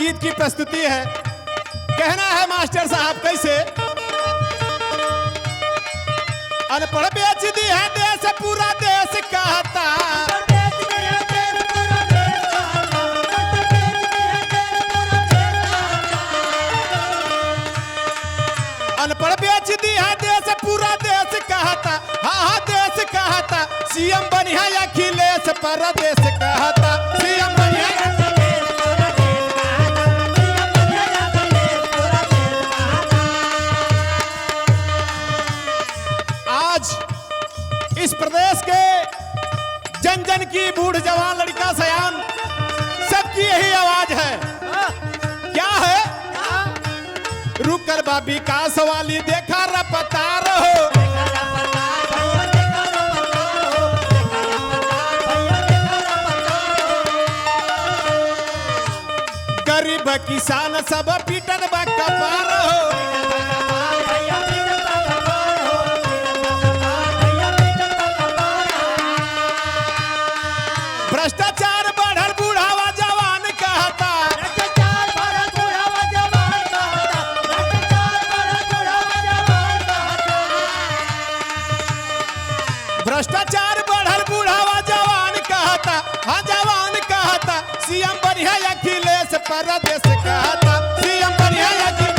गीत की प्रस्तुति है। कहना है मास्टर साहब कैसे, अनपढ़ बेच दी है देश पूरा देश कहता, अनपढ़ बेच दी है देश पूरा देश कहता, हाँ देश कहता, सीएम बनिया अखिलेश परदेश कहता, सीएम बनिया आज इस प्रदेश के जन जन की बूढ़ जवान लड़का सयान सबकी यही आवाज है। क्या है? रुक कर बाबी का सवाली देखा रफ्तार हो, गरीब किसान सब पीटन बकपार हो, भ्रष्टाचार बढ़ल बुढ़ावा जवान कहता, भ्रष्टाचार बढ़ल बुढ़ावा जवान कहता, हाँ जवान कहता, सीएम बढ़िया अखिलेश परदेश कहता, सीएम बढ़िया अखिलेश।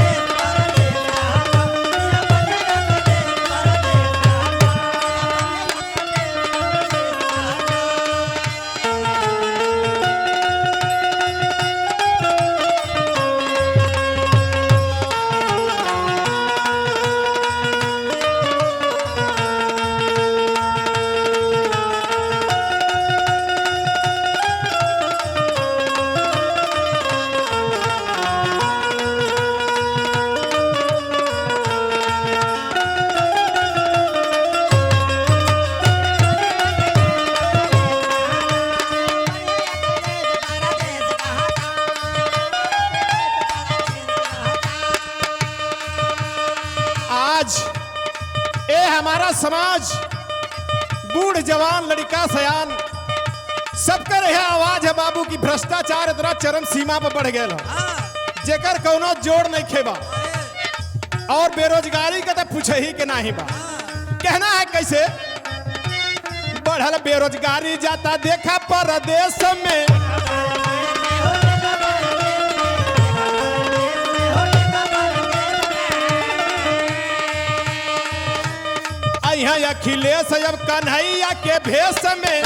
आज ये हमारा समाज बूढ़ जवान लड़का सयान सबकर यह आवाज है बाबू की भ्रष्टाचार इतना चरम सीमा पर बढ़ गया, जेकर कोनो जोड़ नहीं खेबा और बेरोजगारी का तो पूछे ही के नहीं बा। कहना है कैसे, बढ़ल बेरोजगारी जाता देखा परदेश में, यहाँ अखिलेश अब कन्हैया के भेष में,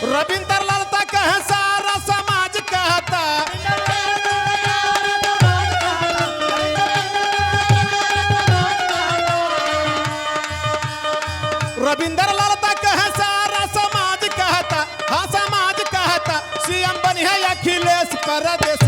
रविंदर ललता कहे सारा समाज कहता, रविंदर ललता कहे सारा समाज कहता, हाँ समाज कहता, सीएम बनिया अखिलेश परदेश